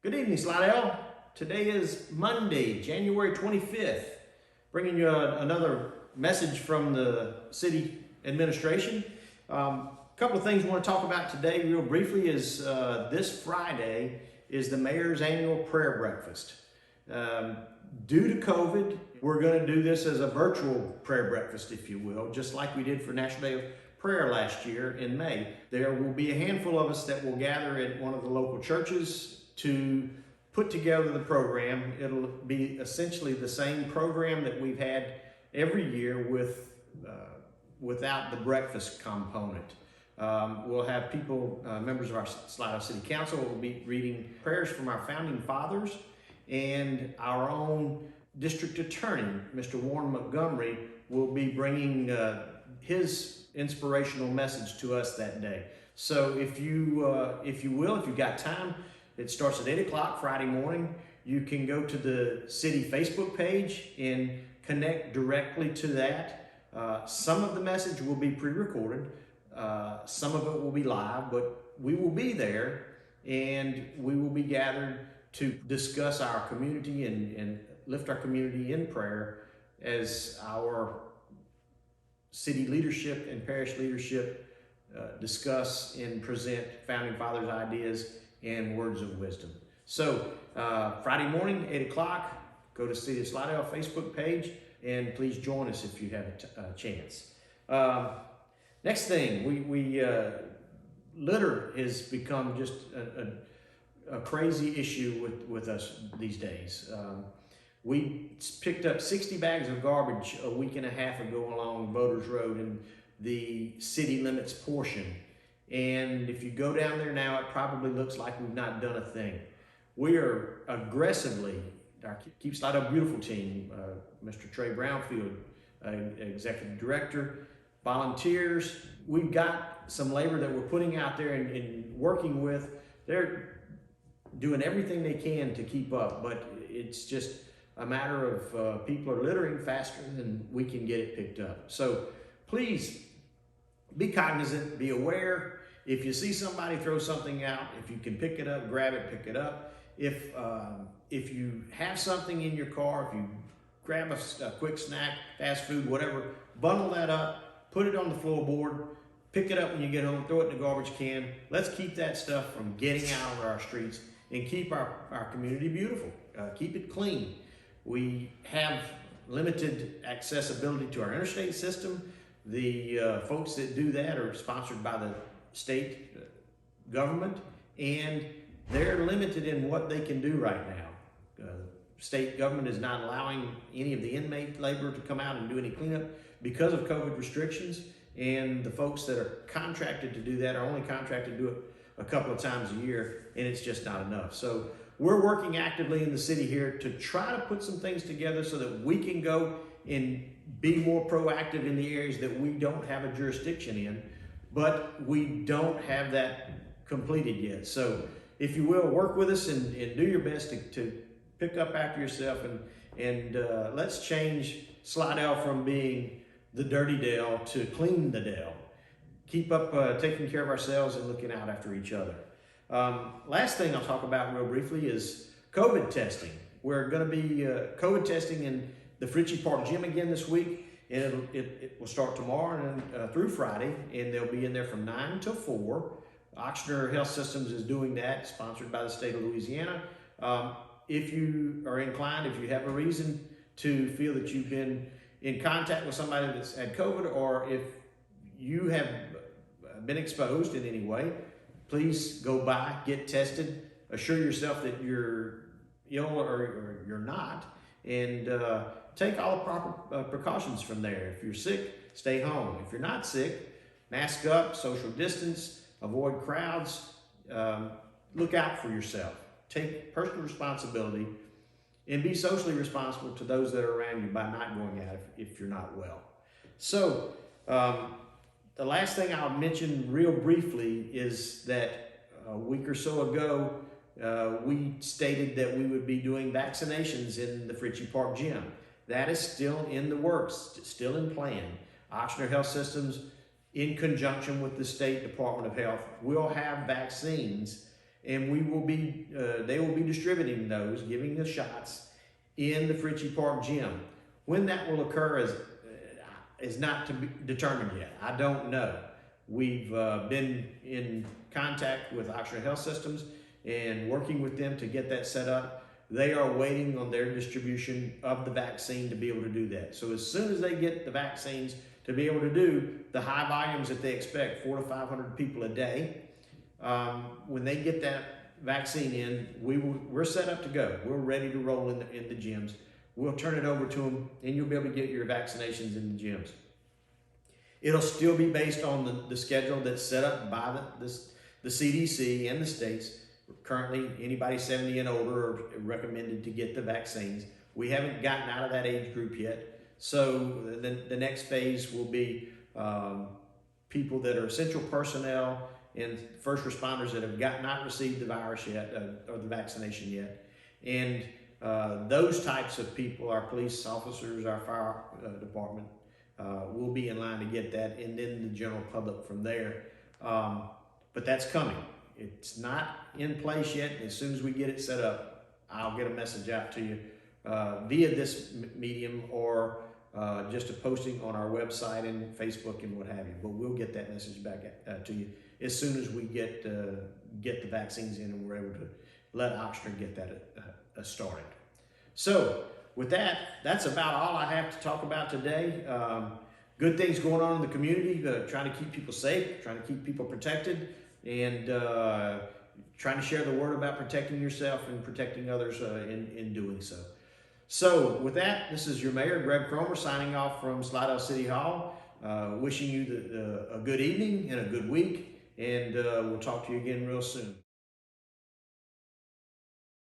Good evening, Slidell. Today is Monday, January 25th. Bringing you another message from the city administration. A couple of things we want to talk about today real briefly is this Friday is the mayor's annual prayer breakfast. Due to COVID, we're going to do this as a virtual prayer breakfast, if you will, just like we did for National Day of Prayer last year in May. There will be a handful of us that will gather at one of the local churches to put together the program. It'll be essentially the same program that we've had every year without the breakfast component. We'll have people, members of our Slidell City Council will be reading prayers from our founding fathers, and our own district attorney, Mr. Warren Montgomery, will be bringing his inspirational message to us that day. So if you've got time, it starts at 8 o'clock Friday morning. You can go to the city Facebook page and connect directly to that. Some of the message will be pre-recorded. Some of it will be live, but we will be there and we will be gathered to discuss our community and lift our community in prayer as our city leadership and parish leadership discuss and present Founding Fathers' ideas and words of wisdom. So Friday morning, 8 o'clock, go to City of Slidell Facebook page and please join us if you have a chance. Next thing, litter has become just a crazy issue with us these days. We picked up 60 bags of garbage a week and a half ago along Voters Road in the city limits portion. And if you go down there now, it probably looks like we've not done a thing. We are aggressively, our Keep Slidell Beautiful team, Mr. Trey Brownfield, Executive Director, volunteers, we've got some labor that we're putting out there and working with. They're doing everything they can to keep up, but it's just a matter of people are littering faster than we can get it picked up. So please be cognizant, be aware. If you see somebody throw something out, if you can pick it up, grab it, pick it up. If you have something in your car, if you grab a quick snack, fast food, whatever, bundle that up, put it on the floorboard, pick it up when you get home, throw it in the garbage can. Let's keep that stuff from getting out of our streets and keep our community beautiful. Keep it clean. We have limited accessibility to our interstate system. The folks that do that are sponsored by the state government, and they're limited in what they can do right now. State government is not allowing any of the inmate labor to come out and do any cleanup because of COVID restrictions, and the folks that are contracted to do that are only contracted to do it a couple of times a year, and it's just not enough. So we're working actively in the city here to try to put some things together so that we can go and be more proactive in the areas that we don't have a jurisdiction in, but we don't have that completed yet. So if you will, work with us and do your best to pick up after yourself, and let's change Slidell from being the dirty Dell to clean the Dell. Keep up taking care of ourselves and looking out after each other. Last thing I'll talk about real briefly is COVID testing. We're going to be COVID testing in the Fritchie Gym again this week, and it will start tomorrow and through Friday, and they'll be in there from 9 till 4. Ochsner Health Systems is doing that, sponsored by the state of Louisiana. If you are inclined, if you have a reason to feel that you've been in contact with somebody that's had COVID, or if you have been exposed in any way, please go by, get tested, assure yourself that you're ill or you're not, and take all the proper precautions from there. If you're sick, stay home. If you're not sick, mask up, social distance, avoid crowds, look out for yourself. Take personal responsibility and be socially responsible to those that are around you by not going out if you're not well. So the last thing I'll mention real briefly is that a week or so ago, we stated that we would be doing vaccinations in the Fritchie Gym. That is still in the works, still in plan. Ochsner Health Systems, in conjunction with the State Department of Health, will have vaccines and they will be distributing those, giving the shots in the Fritchie Park Gym. When that will occur is not to be determined yet. I don't know. We've been in contact with Oxford Health Systems and working with them to get that set up. They are waiting on their distribution of the vaccine to be able to do that. So as soon as they get the vaccines to be able to do the high volumes that they expect, 400 to 500 people a day, when they get that vaccine in, we're set up to go. We're ready to roll in the gyms. We'll turn it over to them, and you'll be able to get your vaccinations in the gyms. It'll still be based on the schedule that's set up by the CDC and the states. Currently, anybody 70 and older are recommended to get the vaccines. We haven't gotten out of that age group yet. So the next phase will be people that are essential personnel and first responders that have not received the virus yet, or the vaccination yet. And those types of people, our police officers, our fire department, will be in line to get that, and then the general public from there. But that's coming. It's not in place yet. As soon as we get it set up, I'll get a message out to you via this medium, or just a posting on our website and Facebook and what have you. But we'll get that message back to you as soon as we get the vaccines in and we're able to let Oxford get that started. So with that, that's about all I have to talk about today. Good things going on in the community, trying to keep people safe, trying to keep people protected, and trying to share the word about protecting yourself and protecting others in doing so. So with that, this is your Mayor, Greg Cromer, signing off from Slidell City Hall, wishing you a good evening and a good week, and we'll talk to you again real soon.